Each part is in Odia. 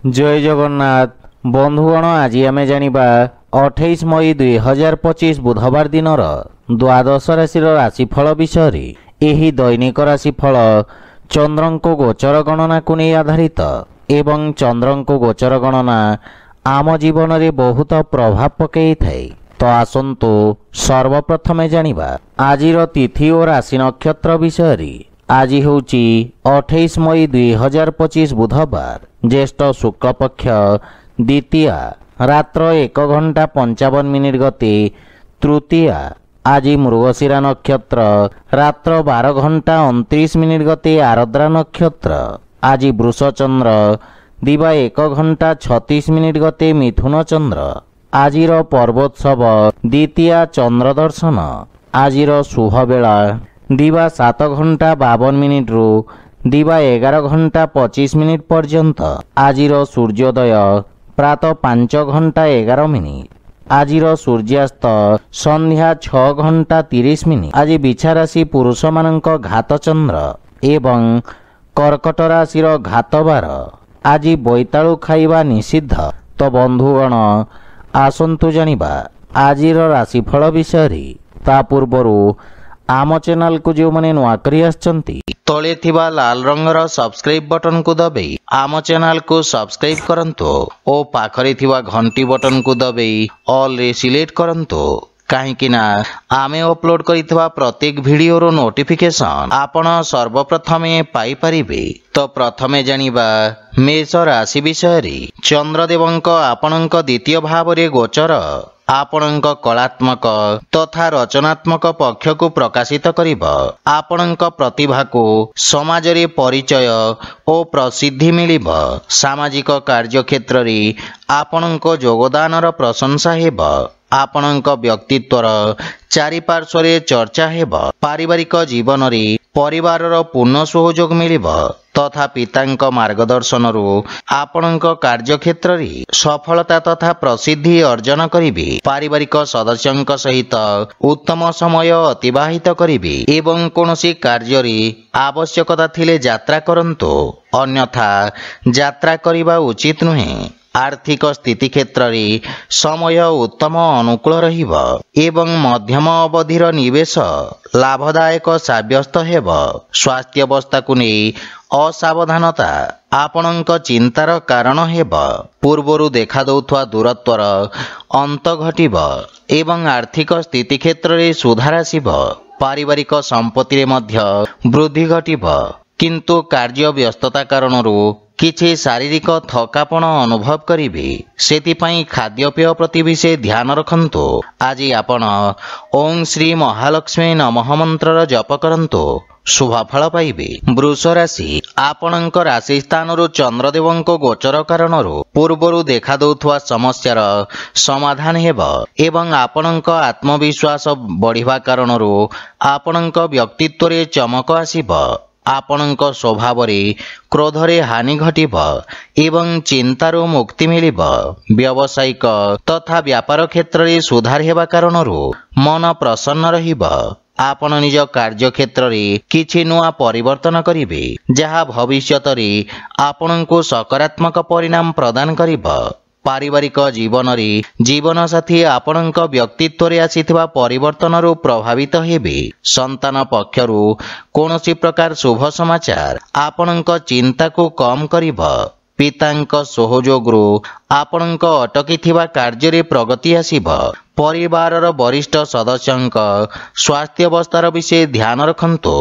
जय जगन्नाथ बंधुगण आज आम जानिबा 28 मई 2025 बुधवार दिन द्वादश राशि राशिफल विषय। एही दैनिक राशिफल चंद्रंको गोचर गणना को नहीं आधारित एवं चंद्रंको गोचर गणना आम जीवन में बहुत प्रभाव पकई थाए। तो आसंतु सर्वप्रथमे जानिबा आजिर तिथि और राशि नक्षत्र विषय। आज होची 28 मई 2025 बुधवार ज्येष्ठ शुक्ल पक्ष द्वितीया रात्र 1 घंटा 55 मिनिट गति तृतीया। आज मृगशिरा नक्षत्र रात्र 12 घंटा 29 मिनिट गति आरद्रा नक्षत्र। आज वृषचंद्र दिवा 1 घंटा 36 मिनिट गति मिथुन चंद्र। आजिर पर्वोत्सव द्वितीया चंद्र दर्शन। आजिर शुभ बेला दिवा 7 घंटा 52 मिनिट रु दिवा 11 घंटा 25 मिनिट पर्यंत। आजिर सूर्योदय प्रातः 5 घंटा 11 मिनिट। आजिर सूर्यास्त संध्या 6 घंटा 30 मिनिट। आज बिछा राशि पुरुष मानक घात चंद्र एवं कर्कट राशि घात बार। आज बोईतालु खाइबा निषिद्ध। तो बंधुगण आसंतु जानिबा आजिर राशिफल विषय। ता पूर्वरु आम चैनल को जो माने नुआ करी आछंती तले थिबा लाल रंगर सब्सक्राइब बटन को दबे आम चैनल को सब्सक्राइब करंतो ओ पाखरे थिबा घंटी बटन को दबे ऑल रे सिलेक्ट करंतो। कहीं आमे अपलोड करिथिबा प्रत्येक वीडियो नोटिफिकेशन आपण सर्वप्रथमे पाई परिबे। तो प्रथमे जानिबा मेष राशि विषय। चंद्रदेवंक आपणंक द्वितीय भाव रे गोचर आपणंक कलात्मक तथा रचनात्मक पक्ष को प्रकाशित करिब। आपणंक प्रतिभा को समाज रे परिचय और प्रसिद्धि मिलिब। सामाजिक कार्य क्षेत्र रे आपणंक योगदानर प्रशंसा हेब। आपणंक व्यक्तित्वर चारिपार्श्व चर्चा हेब। पारिवारिक जीवन रे परिवारर पूर्ण सहयोग मिलिब तथा पितांक मार्गदर्शन आपणंक कार्य क्षेत्र रे सफलता तथा प्रसिद्धि अर्जन करिबे। पारिवारिक सदस्यंक सहित उत्तम समय अतिबाहित करिबे एवं कोनोसी कार्य रे आवश्यकता थिले यात्रा करंतो अन्यथा यात्रा करिबा उचित नुहे। आर्थिक स्थिति क्षेत्र रे समय उत्तम अनुकूल रहिब एवं मध्यम अवधिर निवेश लाभदायक साब्यस्त हेब। स्वास्थ्य अवस्था को नहीं असावधानता आपणंक चिंतार कारण हेब। पूर्वरु देखा दउथवा दूरत्वर अंत घटिब एवं आर्थिक स्थिति क्षेत्र रे सुधार आसिब। पारिवारिक संपत्ति रे मध्य वृद्धि घटिब किंतु कार्य व्यस्तता कारणरू किछि शारीरिक थकापन अनुभव करिबे। सेतिपई खाद्यपेय प्रति विशेष ध्यान रखंतु। आज आपण ओं श्री महालक्ष्मी नमः मंत्र जप करंतु शुभ फल पाइबे। वृष राशि आपणंक राशि स्थानरु चंद्रदेवंक गोचर कारणरू पूर्वरु देखा दउथवा समस्यार समाधान हेब एवं आपणंक आत्मविश्वास बढ़िबा कारणरू आपणंक व्यक्तित्व रे चमक आसिब। आपणंक स्वभाव रे क्रोध रे हानि घटिब एवं चिंतारू मुक्ति मिलिब। व्यावसायिक तथा व्यापार क्षेत्र रे सुधार हेबा कारणरू मन प्रसन्न रहिब। आपण निज कार्य क्षेत्र रे किछि नुआ परिवर्तन करिवे जहा भविष्यत रे आपणंकु सकारात्मक परिणाम प्रदान करिब। पारिवारिक जीवन रे जीवन साथी आपणंक व्यक्तित्व रे आसीथिबा परिवर्तन रु प्रभावित हेबे। संतान पक्षरु कोनोसी प्रकार शुभ समाचार आपणंक चिंता को कम करिब। पितांक सहयोगरु आपणंक अटकीथिबा कार्य रे प्रगति आसीब। परिवारर वरिष्ठ सदस्यंक स्वास्थ्य अवस्थार विषय ध्यान रखंतु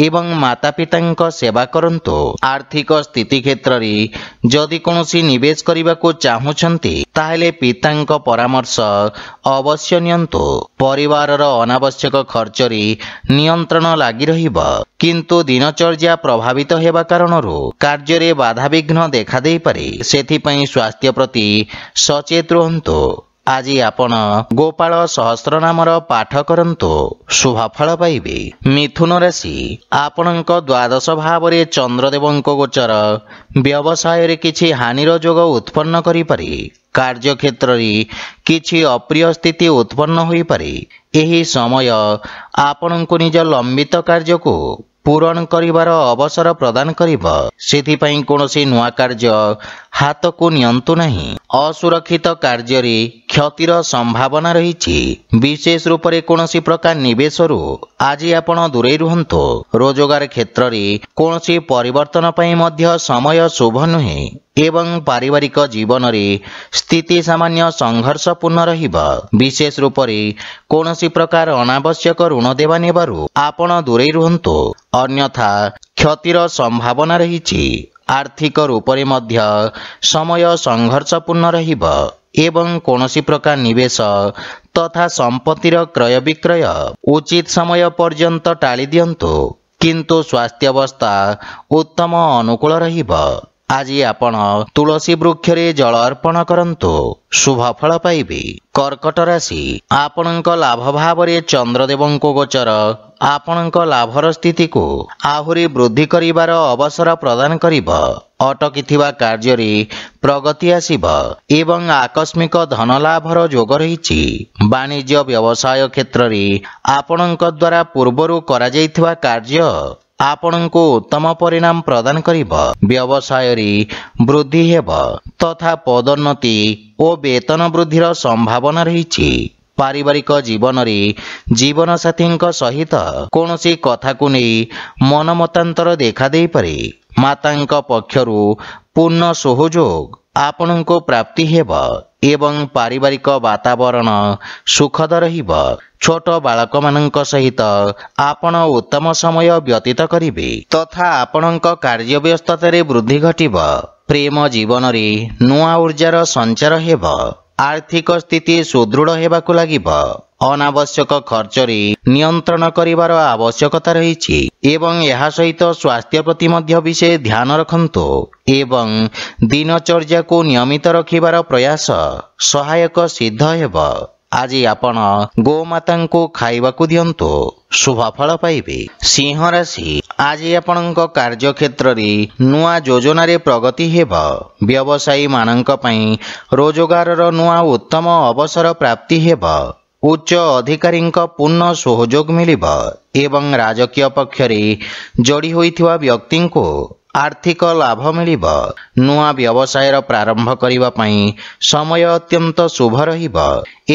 एवं माता पितांक सेवा करंतु। आर्थिक स्थिति क्षेत्र रे जदि कोनोसी निवेश करिबा को चाहुछंती ताहेले पितांक परामर्श अवश्य नियंतु। परिवारर अनावश्यक खर्च रे नियंत्रण लागि रहिब किंतु दिनचर्या प्रभावित हेबा कारणरू कार्य रे बाधा विघ्न देखा देई पारे। सेथिपई स्वास्थ्य प्रति सचेत रहंतु। आज आपण गोपाल सहस्र नामर पाठ करंतु शुभ फल पाइबे। मिथुन राशि आपणंक द्वादश भाव रे चंद्रदेवंक गोचर व्यवसाय रे किछि हानिर जोग उत्पन्न करि पारे। कार्य क्षेत्र रे किछि अप्रिय स्थिति उत्पन्न होई पारे। एही समय आपणंकु निज लंबित कार्य को पूरण करिवार अवसर प्रदान करिब। सेथिपई कोनोसी नुआ कार्य ହାତକୁ ନିଅନ୍ତୁ ନାହିଁ। ଅସୁରକ୍ଷିତ କାର୍ଯ୍ୟରେ କ୍ଷତିର ସମ୍ଭାବନା ରହିଛି। ବିଶେଷ ରୂପରେ କୌଣସି ପ୍ରକାର ନିବେଶରୁ ଆଜି ଆପଣ ଦୂରେଇ ରୁହନ୍ତୁ। ରୋଜଗାର କ୍ଷେତ୍ରରେ କୌଣସି ପରିବର୍ତ୍ତନ ପାଇଁ ମଧ୍ୟ ସମୟ ଶୁଭ ନୁହେଁ ଏବଂ ପାରିବାରିକ ଜୀବନରେ ସ୍ଥିତି ସାମାନ୍ୟ ସଂଘର୍ଷପୂର୍ଣ୍ଣ ରହିବ। ବିଶେଷ ରୂପରେ କୌଣସି ପ୍ରକାର ଅନାବଶ୍ୟକ ଋଣ ଦେବା ନେବାରୁ ଆପଣ ଦୂରେଇ ରୁହନ୍ତୁ, ଅନ୍ୟଥା କ୍ଷତିର ସମ୍ଭାବନା ରହିଛି। ଆର୍ଥିକ ରୂପରେ ମଧ୍ୟ ସମୟ ସଂଘର୍ଷପୂର୍ଣ୍ଣ ରହିବ ଏବଂ କୌଣସି ପ୍ରକାର ନିବେଶ ତଥା ସମ୍ପତ୍ତିର କ୍ରୟ ବିକ୍ରୟ ଉଚିତ ସମୟ ପର୍ଯ୍ୟନ୍ତ ଟାଳି ଦିଅନ୍ତୁ। କିନ୍ତୁ ସ୍ୱାସ୍ଥ୍ୟାବସ୍ଥା ଉତ୍ତମ ଅନୁକୂଳ ରହିବ। ଆଜି ଆପଣ ତୁଳସୀ ବୃକ୍ଷରେ ଜଳ ଅର୍ପଣ କରନ୍ତୁ, ଶୁଭ ଫଳ ପାଇବେ। କର୍କଟ ରାଶି, ଆପଣଙ୍କ ଲାଭ ଭାବରେ ଚନ୍ଦ୍ରଦେବଙ୍କ ଗୋଚର ଆପଣଙ୍କ ଲାଭର ସ୍ଥିତିକୁ ଆହୁରି ବୃଦ୍ଧି କରିବାର ଅବସର ପ୍ରଦାନ କରିବ। ଅଟକିଥିବା କାର୍ଯ୍ୟରେ ପ୍ରଗତି ଆସିବ ଏବଂ ଆକସ୍ମିକ ଧନ ଲାଭର ଯୋଗ ରହିଛି। ବାଣିଜ୍ୟ ବ୍ୟବସାୟ କ୍ଷେତ୍ରରେ ଆପଣଙ୍କ ଦ୍ୱାରା ପୂର୍ବରୁ କରାଯାଇଥିବା କାର୍ଯ୍ୟ ଆପଣଙ୍କୁ ଉତ୍ତମ ପରିଣାମ ପ୍ରଦାନ କରିବ। ବ୍ୟବସାୟରେ ବୃଦ୍ଧି ହେବ ତଥା ପଦୋନ୍ନତି ଓ ବେତନ ବୃଦ୍ଧିର ସମ୍ଭାବନା ରହିଛି। ପାରିବାରିକ ଜୀବନରେ ଜୀବନସାଥୀଙ୍କ ସହିତ କୌଣସି କଥାକୁ ନେଇ ମନମତାନ୍ତର ଦେଖାଦେଇପାରେ। ମାତାଙ୍କ ପକ୍ଷରୁ ପୂର୍ଣ୍ଣ ସହଯୋଗ ଆପଣଙ୍କୁ ପ୍ରାପ୍ତି ହେବ ଏବଂ ପାରିବାରିକ ବାତାବରଣ ସୁଖଦ ରହିବ। ଛୋଟ ବାଳକମାନଙ୍କ ସହିତ ଆପଣ ଉତ୍ତମ ସମୟ ବ୍ୟତୀତ କରିବେ ତଥା ଆପଣଙ୍କ କାର୍ଯ୍ୟବ୍ୟସ୍ତତାରେ ବୃଦ୍ଧି ଘଟିବ। ପ୍ରେମ ଜୀବନରେ ନୂଆ ଉର୍ଜାର ସଞ୍ଚାର ହେବ। ଆର୍ଥିକ ସ୍ଥିତି ସୁଦୃଢ଼ ହେବାକୁ ଲାଗିବ। ଅନାବଶ୍ୟକ ଖର୍ଚ୍ଚରେ ନିୟନ୍ତ୍ରଣ କରିବାର ଆବଶ୍ୟକତା ରହିଛି ଏବଂ ଏହା ସହିତ ସ୍ୱାସ୍ଥ୍ୟ ପ୍ରତି ମଧ୍ୟ ବିଶେଷ ଧ୍ୟାନ ରଖନ୍ତୁ ଏବଂ ଦିନଚର୍ଯ୍ୟାକୁ ନିୟମିତ ରଖିବାର ପ୍ରୟାସ ସହାୟକ ସିଦ୍ଧ ହେବ। ଆଜି ଆପଣ ଗୋମାତାଙ୍କୁ ଖାଇବାକୁ ଦିଅନ୍ତୁ, ଶୁଭ ଫଳ ପାଇବେ। ସିଂହ ରାଶି, ଆଜି ଆପଣଙ୍କ କାର୍ଯ୍ୟକ୍ଷେତ୍ରରେ ନୂଆ ଯୋଜନାରେ ପ୍ରଗତି ହେବ। ବ୍ୟବସାୟୀ ମାନଙ୍କ ପାଇଁ ରୋଜଗାରର ନୂଆ ଉତ୍ତମ ଅବସର ପ୍ରାପ୍ତି ହେବ। ଉଚ୍ଚ ଅଧିକାରୀଙ୍କ ପୂର୍ଣ୍ଣ ସହଯୋଗ ମିଳିବ ଏବଂ ରାଜକୀୟ ପକ୍ଷରେ ଯୋଡ଼ି ହୋଇଥିବା ବ୍ୟକ୍ତିଙ୍କୁ ଆର୍ଥିକ ଲାଭ ମିଳିବ। ନୂଆ ବ୍ୟବସାୟର ପ୍ରାରମ୍ଭ କରିବା ପାଇଁ ସମୟ ଅତ୍ୟନ୍ତ ଶୁଭ ରହିବ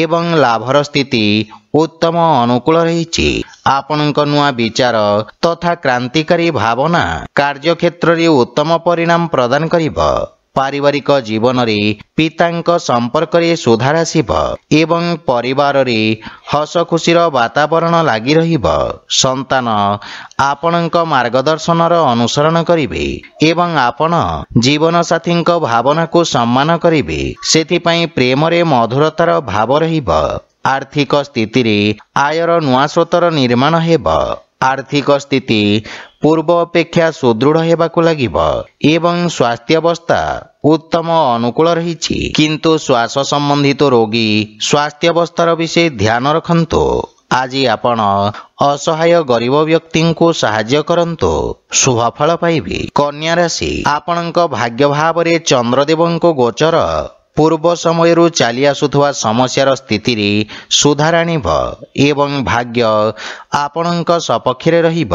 ଏବଂ ଲାଭର ସ୍ଥିତି ଉତ୍ତମ ଅନୁକୂଳ ରହିଛି। ଆପଣଙ୍କ ନୂଆ ବିଚାର ତଥା କ୍ରାନ୍ତିକାରୀ ଭାବନା କାର୍ଯ୍ୟକ୍ଷେତ୍ରରେ ଉତ୍ତମ ପରିଣାମ ପ୍ରଦାନ କରିବ। ପାରିବାରିକ ଜୀବନରେ ପିତାଙ୍କ ସମ୍ପର୍କରେ ସୁଧାର ଆସିବ ଏବଂ ପରିବାରରେ ହସ ଖୁସିର ବାତାବରଣ ଲାଗି ରହିବ। ସନ୍ତାନ ଆପଣଙ୍କ ମାର୍ଗଦର୍ଶନର ଅନୁସରଣ କରିବେ ଏବଂ ଆପଣ ଜୀବନସାଥୀଙ୍କ ଭାବନାକୁ ସମ୍ମାନ କରିବେ। ସେଥିପାଇଁ ପ୍ରେମରେ ମଧୁରତାର ଭାବ ରହିବ। ଆର୍ଥିକ ସ୍ଥିତିରେ ଆୟର ନୂଆ ସ୍ରୋତର ନିର୍ମାଣ ହେବ। ଆର୍ଥିକ ସ୍ଥିତି ପୂର୍ବ ଅପେକ୍ଷା ସୁଦୃଢ଼ ହେବାକୁ ଲାଗିବ ଏବଂ ସ୍ୱାସ୍ଥ୍ୟାବସ୍ଥା ଉତ୍ତମ ଅନୁକୂଳ ରହିଛି। କିନ୍ତୁ ଶ୍ୱାସ ସମ୍ବନ୍ଧିତ ରୋଗୀ ସ୍ୱାସ୍ଥ୍ୟାବସ୍ଥାର ବିଶେଷ ଧ୍ୟାନ ରଖନ୍ତୁ। ଆଜି ଆପଣ ଅସହାୟ ଗରିବ ବ୍ୟକ୍ତିଙ୍କୁ ସାହାଯ୍ୟ କରନ୍ତୁ, ଶୁଭ ଫଳ ପାଇବେ। କନ୍ୟା ରାଶି, ଆପଣଙ୍କ ଭାଗ୍ୟ ଭାବରେ ଚନ୍ଦ୍ରଦେବଙ୍କ ଗୋଚର ପୂର୍ବ ସମୟରୁ ଚାଲି ଆସୁଥିବା ସମସ୍ୟାର ସ୍ଥିତିରେ ସୁଧାର ଆଣିବ ଏବଂ ଭାଗ୍ୟ ଆପଣଙ୍କ ସପକ୍ଷରେ ରହିବ।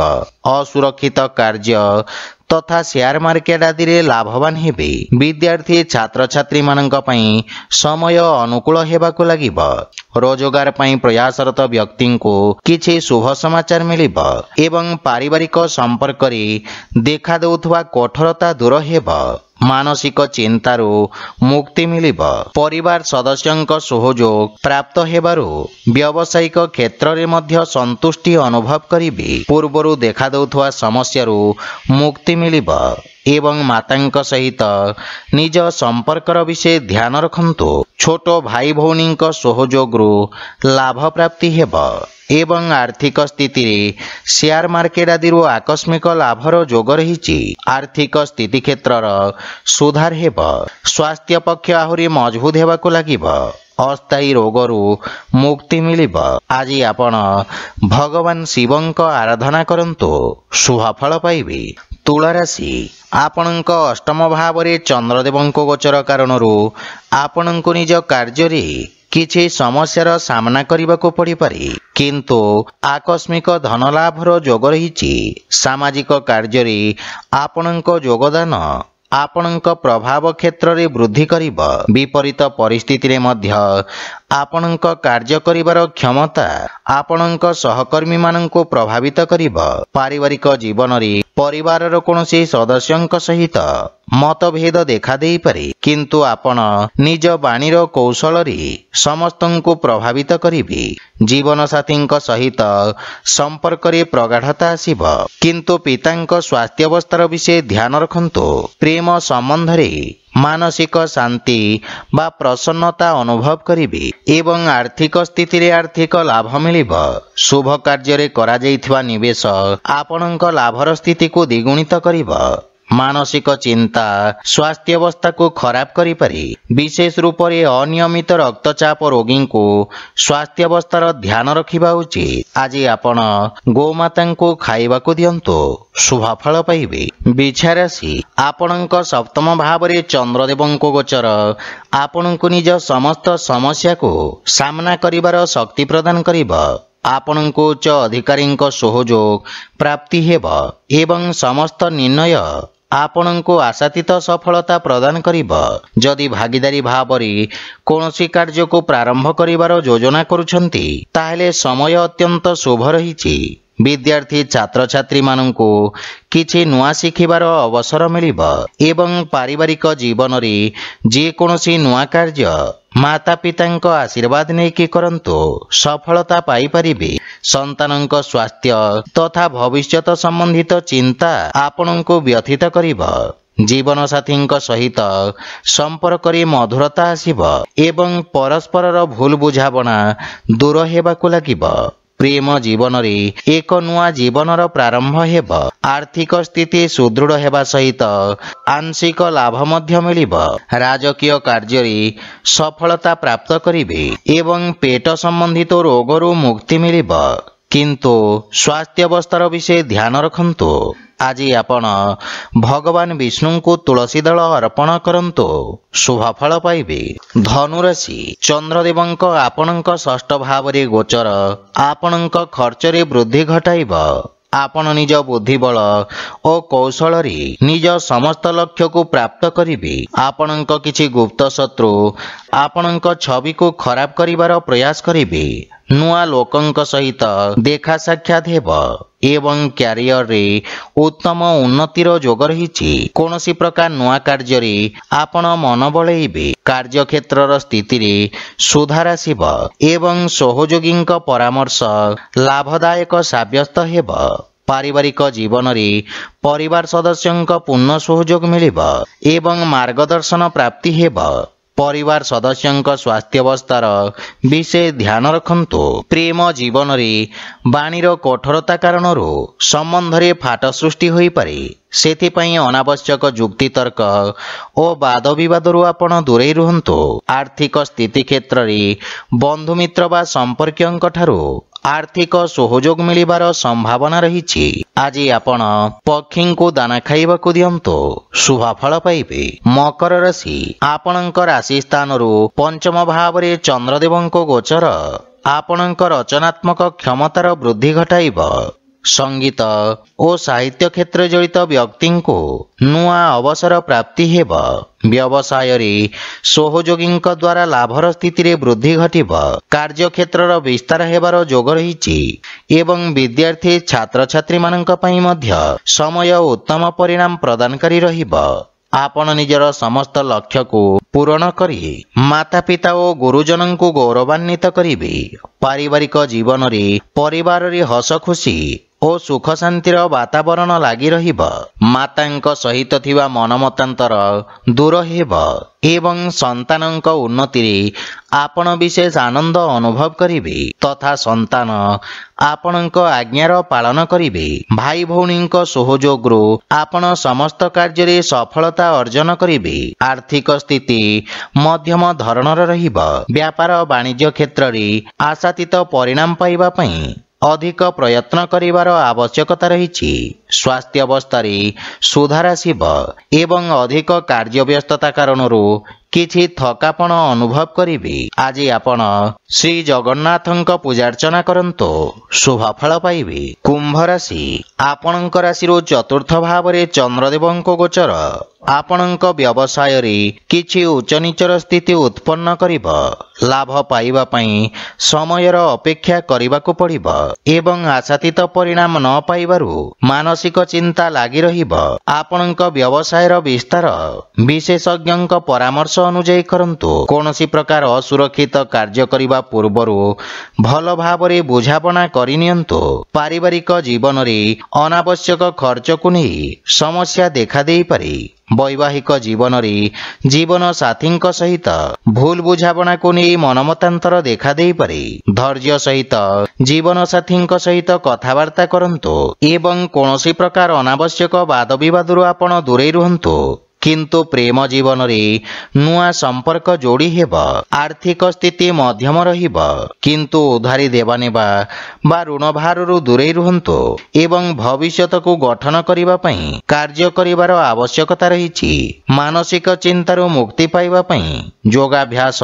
ଅସୁରକ୍ଷିତ କାର୍ଯ୍ୟ ତଥା ସେୟାର ମାର୍କେଟ ଆଦିରେ ଲାଭବାନ ହେବେ। ବିଦ୍ୟାର୍ଥୀ ଛାତ୍ରଛାତ୍ରୀମାନଙ୍କ ପାଇଁ ସମୟ ଅନୁକୂଳ ହେବାକୁ ଲାଗିବ। ରୋଜଗାର ପାଇଁ ପ୍ରୟାସରତ ବ୍ୟକ୍ତିଙ୍କୁ କିଛି ଶୁଭ ସମାଚାର ମିଳିବ ଏବଂ ପାରିବାରିକ ସମ୍ପର୍କରେ ଦେଖାଦେଉଥିବା କଠୋରତା ଦୂର ହେବ। ମାନସିକ ଚିନ୍ତାରୁ ମୁକ୍ତି ମିଳିବ। ପରିବାର ସଦସ୍ୟଙ୍କ ସହଯୋଗ ପ୍ରାପ୍ତ ହେବାରୁ ବ୍ୟବସାୟିକ କ୍ଷେତ୍ରରେ ମଧ୍ୟ ସନ୍ତୁଷ୍ଟି ଅନୁଭବ କରିବେ। ପୂର୍ବରୁ ଦେଖାଦେଉଥିବା ସମସ୍ୟାରୁ ମୁକ୍ତି ମିଳିବ ଏବଂ ମାତାଙ୍କ ସହିତ ନିଜ ସମ୍ପର୍କର ବିଷୟ ଧ୍ୟାନ ରଖନ୍ତୁ। ଛୋଟ ଭାଇ ଭଉଣୀଙ୍କ ସହଯୋଗରୁ ଲାଭ ପ୍ରାପ୍ତି ହେବ ଏବଂ ଆର୍ଥିକ ସ୍ଥିତିରେ ସେୟାର ମାର୍କେଟ ଆଦିରୁ ଆକସ୍ମିକ ଲାଭର ଯୋଗ ରହିଛି। ଆର୍ଥିକ ସ୍ଥିତି କ୍ଷେତ୍ରର ସୁଧାର ହେବ। ସ୍ୱାସ୍ଥ୍ୟ ପକ୍ଷ ଆହୁରି ମଜବୁତ ହେବାକୁ ଲାଗିବ। ଅସ୍ଥାୟୀ ରୋଗରୁ ମୁକ୍ତି ମିଳିବ। ଆଜି ଆପଣ ଭଗବାନ ଶିବଙ୍କ ଆରାଧନା କରନ୍ତୁ, ଶୁଭ ଫଳ ପାଇବେ। ତୁଳା ରାଶି, ଆପଣଙ୍କ ଅଷ୍ଟମ ଭାବରେ ଚନ୍ଦ୍ରଦେବଙ୍କ ଗୋଚର କାରଣରୁ ଆପଣଙ୍କୁ ନିଜ କାର୍ଯ୍ୟରେ କିଛି ସମସ୍ୟାର ସାମ୍ନା କରିବାକୁ ପଡ଼ିପାରେ, କିନ୍ତୁ ଆକସ୍ମିକ ଧନଲାଭର ଯୋଗ ରହିଛି। ସାମାଜିକ କାର୍ଯ୍ୟରେ ଆପଣଙ୍କ ଯୋଗଦାନ ଆପଣଙ୍କ ପ୍ରଭାବ କ୍ଷେତ୍ରରେ ବୃଦ୍ଧି କରିବ। ବିପରୀତ ପରିସ୍ଥିତିରେ ମଧ୍ୟ ଆପଣଙ୍କ କାର୍ଯ୍ୟ କରିବାର କ୍ଷମତା ଆପଣଙ୍କ ସହକର୍ମୀମାନଙ୍କୁ ପ୍ରଭାବିତ କରିବ। ପାରିବାରିକ ଜୀବନରେ ପରିବାରର କୌଣସି ସଦସ୍ୟଙ୍କ ସହିତ ମତଭେଦ ଦେଖାଦେଇପାରେ, କିନ୍ତୁ ଆପଣ ନିଜ ବାଣୀର କୌଶଳରେ ସମସ୍ତଙ୍କୁ ପ୍ରଭାବିତ କରିବେ। ଜୀବନସାଥୀଙ୍କ ସହିତ ସମ୍ପର୍କରେ ପ୍ରଗାଢ଼ତା ଆସିବ, କିନ୍ତୁ ପିତାଙ୍କ ସ୍ୱାସ୍ଥ୍ୟାବସ୍ଥାର ବିଷୟ ଧ୍ୟାନ ରଖନ୍ତୁ। ପ୍ରେମ ସମ୍ବନ୍ଧରେ ମାନସିକ ଶାନ୍ତି ବା ପ୍ରସନ୍ନତା ଅନୁଭବ କରିବେ ଏବଂ ଆର୍ଥିକ ସ୍ଥିତିରେ ଆର୍ଥିକ ଲାଭ ମିଳିବ। ଶୁଭ କାର୍ଯ୍ୟରେ କରାଯାଇଥିବା ନିବେଶ ଆପଣଙ୍କ ଲାଭର ସ୍ଥିତିକୁ ଦ୍ୱିଗୁଣିତ କରିବ। ମାନସିକ ଚିନ୍ତା ସ୍ୱାସ୍ଥ୍ୟାବସ୍ଥାକୁ ଖରାପ କରିପାରେ। ବିଶେଷ ରୂପରେ ଅନିୟମିତ ରକ୍ତଚାପ ରୋଗୀଙ୍କୁ ସ୍ୱାସ୍ଥ୍ୟାବସ୍ଥାର ଧ୍ୟାନ ରଖିବା ଉଚିତ। ଆଜି ଆପଣ ଗୋମାତାଙ୍କୁ ଖାଇବାକୁ ଦିଅନ୍ତୁ, ଶୁଭଫଳ ପାଇବେ। ବିଛା ରାଶି, ଆପଣଙ୍କ ସପ୍ତମ ଭାବରେ ଚନ୍ଦ୍ରଦେବଙ୍କ ଗୋଚର ଆପଣଙ୍କୁ ନିଜ ସମସ୍ତ ସମସ୍ୟାକୁ ସାମ୍ନା କରିବାର ଶକ୍ତି ପ୍ରଦାନ କରିବ। ଆପଣଙ୍କୁ ଉଚ୍ଚ ଅଧିକାରୀଙ୍କ ସହଯୋଗ ପ୍ରାପ୍ତି ହେବ ଏବଂ ସମସ୍ତ ନିର୍ଣ୍ଣୟ ଆପଣଙ୍କୁ ଆଶାତୀତ ସଫଳତା ପ୍ରଦାନ କରିବ। ଯଦି ଭାଗିଦାରୀ ଭାବରେ କୌଣସି କାର୍ଯ୍ୟକୁ ପ୍ରାରମ୍ଭ କରିବାର ଯୋଜନା କରୁଛନ୍ତି, ତାହେଲେ ସମୟ ଅତ୍ୟନ୍ତ ଶୁଭ ରହିଛି। ବିଦ୍ୟାର୍ଥୀ ଛାତ୍ରଛାତ୍ରୀମାନଙ୍କୁ କିଛି ନୂଆ ଶିଖିବାର ଅବସର ମିଳିବ ଏବଂ ପାରିବାରିକ ଜୀବନରେ ଯେକୌଣସି ନୂଆ କାର୍ଯ୍ୟ ମାତାପିତାଙ୍କ ଆଶୀର୍ବାଦ ନେଇକି କରନ୍ତୁ, ସଫଳତା ପାଇପାରିବେ। ସନ୍ତାନଙ୍କ ସ୍ୱାସ୍ଥ୍ୟ ତଥା ଭବିଷ୍ୟତ ସମ୍ବନ୍ଧିତ ଚିନ୍ତା ଆପଣଙ୍କୁ ବ୍ୟଥିତ କରିବ। ଜୀବନସାଥୀଙ୍କ ସହିତ ସମ୍ପର୍କରେ ମଧୁରତା ଆସିବ ଏବଂ ପରସ୍ପରର ଭୁଲ ବୁଝାମଣା ଦୂର ହେବାକୁ ଲାଗିବ। ପ୍ରେମ ଜୀବନରେ ଏକ ନୂଆ ଜୀବନର ପ୍ରାରମ୍ଭ ହେବ। ଆର୍ଥିକ ସ୍ଥିତି ସୁଦୃଢ଼ ହେବା ସହିତ ଆଂଶିକ ଲାଭ ମଧ୍ୟ ମିଳିବ। ରାଜକୀୟ କାର୍ଯ୍ୟରେ ସଫଳତା ପ୍ରାପ୍ତ କରିବେ ଏବଂ ପେଟ ସମ୍ବନ୍ଧିତ ରୋଗରୁ ମୁକ୍ତି ମିଳିବ, କିନ୍ତୁ ସ୍ୱାସ୍ଥ୍ୟାବସ୍ଥାର ବିଷୟ ଧ୍ୟାନ ରଖନ୍ତୁ। ଆଜି ଆପଣ ଭଗବାନ ବିଷ୍ଣୁଙ୍କୁ ତୁଳସୀ ଦଳ ଅର୍ପଣ କରନ୍ତୁ, ଶୁଭଫଳ ପାଇବେ। ଧନୁରାଶି, ଚନ୍ଦ୍ରଦେବଙ୍କ ଆପଣଙ୍କ ଷଷ୍ଠ ଭାବରେ ଗୋଚର ଆପଣଙ୍କ ଖର୍ଚ୍ଚରେ ବୃଦ୍ଧି ଘଟାଇବ। ଆପଣ ନିଜ ବୁଦ୍ଧିବଳ ଓ କୌଶଳରେ ନିଜ ସମସ୍ତ ଲକ୍ଷ୍ୟକୁ ପ୍ରାପ୍ତ କରିବେ। ଆପଣଙ୍କ କିଛି ଗୁପ୍ତ ଶତ୍ରୁ ଆପଣଙ୍କ ଛବିକୁ ଖରାପ କରିବାର ପ୍ରୟାସ କରିବେ। ନୂଆ ଲୋକଙ୍କ ସହିତ ଦେଖା ସାକ୍ଷାତ ହେବ ଏବଂ କ୍ୟାରିୟରରେ ଉତ୍ତମ ଉନ୍ନତିର ଯୋଗ ରହିଛି। କୌଣସି ପ୍ରକାର ନୂଆ କାର୍ଯ୍ୟରେ ଆପଣ ମନ ବଳେଇବେ। କାର୍ଯ୍ୟକ୍ଷେତ୍ରର ସ୍ଥିତିରେ ସୁଧାର ଆସିବ ଏବଂ ସହଯୋଗୀଙ୍କ ପରାମର୍ଶ ଲାଭଦାୟକ ସାବ୍ୟସ୍ତ ହେବ। ପାରିବାରିକ ଜୀବନରେ ପରିବାର ସଦସ୍ୟଙ୍କ ପୂର୍ଣ୍ଣ ସହଯୋଗ ମିଳିବ ଏବଂ ମାର୍ଗଦର୍ଶନ ପ୍ରାପ୍ତି ହେବ। ପରିବାର ସଦସ୍ୟଙ୍କ ସ୍ୱାସ୍ଥ୍ୟାବସ୍ଥାର ବିଷୟ ଧ୍ୟାନ ରଖନ୍ତୁ। ପ୍ରେମ ଜୀବନରେ ବାଣୀର କଠୋରତା କାରଣରୁ ସମ୍ବନ୍ଧରେ ଫାଟ ସୃଷ୍ଟି ହୋଇପାରେ। ସେଥିପାଇଁ ଅନାବଶ୍ୟକ ଯୁକ୍ତିତର୍କ ଓ ବାଦବିବାଦରୁ ଆପଣ ଦୂରେଇ ରୁହନ୍ତୁ। ଆର୍ଥିକ ସ୍ଥିତି କ୍ଷେତ୍ରରେ ବନ୍ଧୁମିତ୍ର ବା ସମ୍ପର୍କୀୟଙ୍କ ଠାରୁ ଆର୍ଥିକ ସହଯୋଗ ମିଳିବାର ସମ୍ଭାବନା ରହିଛି। ଆଜି ଆପଣ ପକ୍ଷୀଙ୍କୁ ଦାନା ଖାଇବାକୁ ଦିଅନ୍ତୁ, ଶୁଭଫଳ ପାଇବେ। ମକର ରାଶି, ଆପଣଙ୍କ ରାଶି ସ୍ଥାନରୁ ପଞ୍ଚମ ଭାବରେ ଚନ୍ଦ୍ରଦେବଙ୍କ ଗୋଚର ଆପଣଙ୍କ ରଚନାତ୍ମକ କ୍ଷମତାର ବୃଦ୍ଧି ଘଟାଇବ। ସଙ୍ଗୀତ ଓ ସାହିତ୍ୟ କ୍ଷେତ୍ରରେ ଜଡ଼ିତ ବ୍ୟକ୍ତିଙ୍କୁ ନୂଆ ଅବସର ପ୍ରାପ୍ତି ହେବ। ବ୍ୟବସାୟରେ ସହଯୋଗୀଙ୍କ ଦ୍ୱାରା ଲାଭର ସ୍ଥିତିରେ ବୃଦ୍ଧି ଘଟିବ। କାର୍ଯ୍ୟକ୍ଷେତ୍ରର ବିସ୍ତାର ହେବାର ଯୋଗ ରହିଛି ଏବଂ ବିଦ୍ୟାର୍ଥୀ ଛାତ୍ରଛାତ୍ରୀମାନଙ୍କ ପାଇଁ ମଧ୍ୟ ସମୟ ଉତ୍ତମ ପରିଣାମ ପ୍ରଦାନକାରୀ ରହିବ। ଆପଣ ନିଜର ସମସ୍ତ ଲକ୍ଷ୍ୟକୁ ପୂରଣ କରି ମାତାପିତା ଓ ଗୁରୁଜନଙ୍କୁ ଗୌରବାନ୍ୱିତ କରିବେ। ପାରିବାରିକ ଜୀବନରେ ପରିବାରରେ ହସ ଖୁସି ଓ ସୁଖ ଶାନ୍ତିର ବାତାବରଣ ଲାଗି ରହିବ। ମାତାଙ୍କ ସହିତ ଥିବା ମନମତାନ୍ତର ଦୂର ହେବ ଏବଂ ସନ୍ତାନଙ୍କ ଉନ୍ନତିରେ ଆପଣ ବିଶେଷ ଆନନ୍ଦ ଅନୁଭବ କରିବେ ତଥା ସନ୍ତାନ ଆପଣଙ୍କ ଆଜ୍ଞାର ପାଳନ କରିବେ। ଭାଇ ଭଉଣୀଙ୍କ ସହଯୋଗରୁ ଆପଣ ସମସ୍ତ କାର୍ଯ୍ୟରେ ସଫଳତା ଅର୍ଜନ କରିବେ। ଆର୍ଥିକ ସ୍ଥିତି ମଧ୍ୟମ ଧରଣର ରହିବ। ବ୍ୟାପାର ବାଣିଜ୍ୟ କ୍ଷେତ୍ରରେ ଆଶାତୀତ ପରିଣାମ ପାଇବା ପାଇଁ ଅଧିକ ପ୍ରୟତ୍ନ କରିବାର ଆବଶ୍ୟକତା ରହିଛି। ସ୍ୱାସ୍ଥ୍ୟାବସ୍ଥାରେ ସୁଧାର ଆସିବ ଏବଂ ଅଧିକ କାର୍ଯ୍ୟବ୍ୟସ୍ତତା କାରଣରୁ କିଛି ଥକାପଣ ଅନୁଭବ କରିବେ। ଆଜି ଆପଣ ଶ୍ରୀ ଜଗନ୍ନାଥଙ୍କ ପୂଜାର୍ଚ୍ଚନା କରନ୍ତୁ, ଶୁଭ ଫଳ ପାଇବେ। କୁମ୍ଭ ରାଶି, ଆପଣଙ୍କ ରାଶିରୁ ଚତୁର୍ଥ ଭାବରେ ଚନ୍ଦ୍ରଦେବଙ୍କ ଗୋଚର ଆପଣଙ୍କ ବ୍ୟବସାୟରେ କିଛି ଉଚ୍ଚନୀଚର ସ୍ଥିତି ଉତ୍ପନ୍ନ କରିବ। ଲାଭ ପାଇବା ପାଇଁ ସମୟର ଅପେକ୍ଷା କରିବାକୁ ପଡ଼ିବ ଏବଂ ଆଶାତୀତ ପରିଣାମ ନ ପାଇବାରୁ ମାନସିକ ଚିନ୍ତା ଲାଗି ରହିବ। ଆପଣଙ୍କ ବ୍ୟବସାୟର ବିସ୍ତାର ବିଶେଷଜ୍ଞଙ୍କ ପରାମର୍ଶ ଅନୁଯାୟୀ କରନ୍ତୁ। କୌଣସି ପ୍ରକାର ଅସୁରକ୍ଷିତ କାର୍ଯ୍ୟ କରିବା ପୂର୍ବରୁ ଭଲ ଭାବରେ ବୁଝାମଣା କରିନିଅନ୍ତୁ। ପାରିବାରିକ ଜୀବନରେ ଅନାବଶ୍ୟକ ଖର୍ଚ୍ଚକୁ ନେଇ ସମସ୍ୟା ଦେଖାଦେଇପାରେ। ବୈବାହିକ ଜୀବନରେ ଜୀବନ ସାଥୀଙ୍କ ସହିତ ଭୁଲ ବୁଝାମଣାକୁ ନେଇ ମନମତାନ୍ତର ଦେଖାଦେଇପାରେ। ଧୈର୍ଯ୍ୟ ସହିତ ଜୀବନ ସାଥୀଙ୍କ ସହିତ କଥାବାର୍ତ୍ତା କରନ୍ତୁ ଏବଂ କୌଣସି ପ୍ରକାର ଅନାବଶ୍ୟକ ବାଦବିବାଦରୁ ଆପଣ ଦୂରେଇ ରୁହନ୍ତୁ। କିନ୍ତୁ ପ୍ରେମ ଜୀବନରେ ନୂଆ ସମ୍ପର୍କ ଯୋଡ଼ି ହେବ। ଆର୍ଥିକ ସ୍ଥିତି ମଧ୍ୟମ ରହିବ, କିନ୍ତୁ ଉଧାରି ଦେବାନେବା ବା ଋଣ ଭାରରୁ ଦୂରେଇ ରୁହନ୍ତୁ ଏବଂ ଭବିଷ୍ୟତକୁ ଗଠନ କରିବା ପାଇଁ କାର୍ଯ୍ୟ କରିବାର ଆବଶ୍ୟକତା ରହିଛି। ମାନସିକ ଚିନ୍ତାରୁ ମୁକ୍ତି ପାଇବା ପାଇଁ ଯୋଗାଭ୍ୟାସ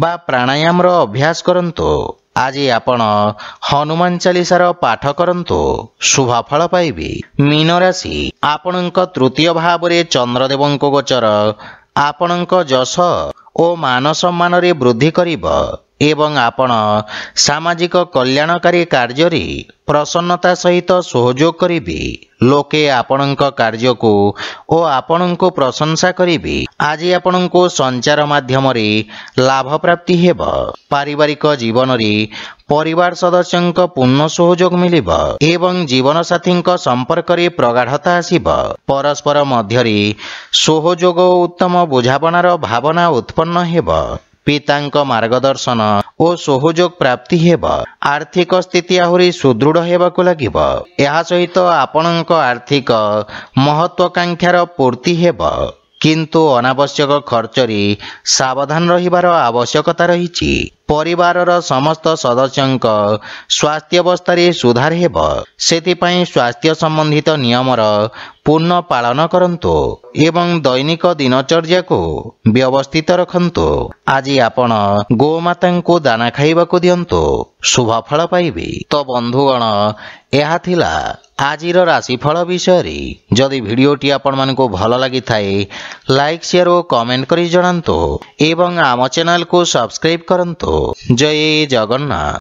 ବା ପ୍ରାଣାୟାମର ଅଭ୍ୟାସ କରନ୍ତୁ। ଆଜି ଆପଣ ହନୁମାନ ଚାଳିଶାର ପାଠ କରନ୍ତୁ, ଶୁଭ ଫଳ ପାଇବେ। ମୀନ ରାଶି, ଆପଣଙ୍କ ତୃତୀୟ ଭାବରେ ଚନ୍ଦ୍ରଦେବଙ୍କ ଗୋଚର ଆପଣଙ୍କ ଯଶ ଓ ମାନ ସମ୍ମାନରେ ବୃଦ୍ଧି କରିବ ଏବଂ ଆପଣ ସାମାଜିକ କଲ୍ୟାଣକାରୀ କାର୍ଯ୍ୟରେ ପ୍ରସନ୍ନତା ସହିତ ସହଯୋଗ କରିବେ। ଲୋକେ ଆପଣଙ୍କ କାର୍ଯ୍ୟକୁ ଓ ଆପଣଙ୍କୁ ପ୍ରଶଂସା କରିବେ। ଆଜି ଆପଣଙ୍କୁ ସଞ୍ଚାର ମାଧ୍ୟମରେ ଲାଭ ପ୍ରାପ୍ତି ହେବ। ପାରିବାରିକ ଜୀବନରେ ପରିବାର ସଦସ୍ୟଙ୍କ ପୂର୍ଣ୍ଣ ସହଯୋଗ ମିଳିବ ଏବଂ ଜୀବନସାଥୀଙ୍କ ସମ୍ପର୍କରେ ପ୍ରଗାଢ଼ତା ଆସିବ। ପରସ୍ପର ମଧ୍ୟରେ ସହଯୋଗ ଓ ଉତ୍ତମ ବୁଝାମଣାର ଭାବନା ଉତ୍ପନ୍ନ ହେବ। ପିତାଙ୍କ ମାର୍ଗଦର୍ଶନ ଓ ସହଯୋଗ ପ୍ରାପ୍ତି ହେବ। ଆର୍ଥିକ ସ୍ଥିତି ଆହୁରି ସୁଦୃଢ଼ ହେବାକୁ ଲାଗିବ। ଏହା ସହିତ ଆପଣଙ୍କ ଆର୍ଥିକ ମହତ୍ୱାକାଂକ୍ଷାର ପୂର୍ତ୍ତି ହେବ, କିନ୍ତୁ ଅନାବଶ୍ୟକ ଖର୍ଚ୍ଚରେ ସାବଧାନ ରହିବାର ଆବଶ୍ୟକତା ରହିଛି। ପରିବାରର ସମସ୍ତ ସଦସ୍ୟଙ୍କ ସ୍ୱାସ୍ଥ୍ୟାବସ୍ଥାରେ ସୁଧାର ହେବ, ସେଥିପାଇଁ ସ୍ୱାସ୍ଥ୍ୟ ସମ୍ବନ୍ଧିତ ନିୟମର ପୂର୍ଣ୍ଣ ପାଳନ କରନ୍ତୁ ଏବଂ ଦୈନିକ ଦିନଚର୍ଯ୍ୟାକୁ ବ୍ୟବସ୍ଥିତ ରଖନ୍ତୁ। ଆଜି ଆପଣ ଗୋମାତାଙ୍କୁ ଦାନା ଖାଇବାକୁ ଦିଅନ୍ତୁ, ଶୁଭ ଫଳ ପାଇବେ। ତ ବନ୍ଧୁଗଣ, ଏହା ଥିଲା ଆଜିର ରାଶିଫଳ ବିଷୟରେ। ଯଦି ଭିଡ଼ିଓଟି ଆପଣମାନଙ୍କୁ ଭଲ ଲାଗିଥାଏ, ଲାଇକ୍, ସେୟାର ଓ କମେଣ୍ଟ କରି ଜଣାନ୍ତୁ ଏବଂ ଆମ ଚ୍ୟାନେଲକୁ ସବସ୍କ୍ରାଇବ୍ କରନ୍ତୁ। ଜୟ ଜଗନ୍ନାଥ।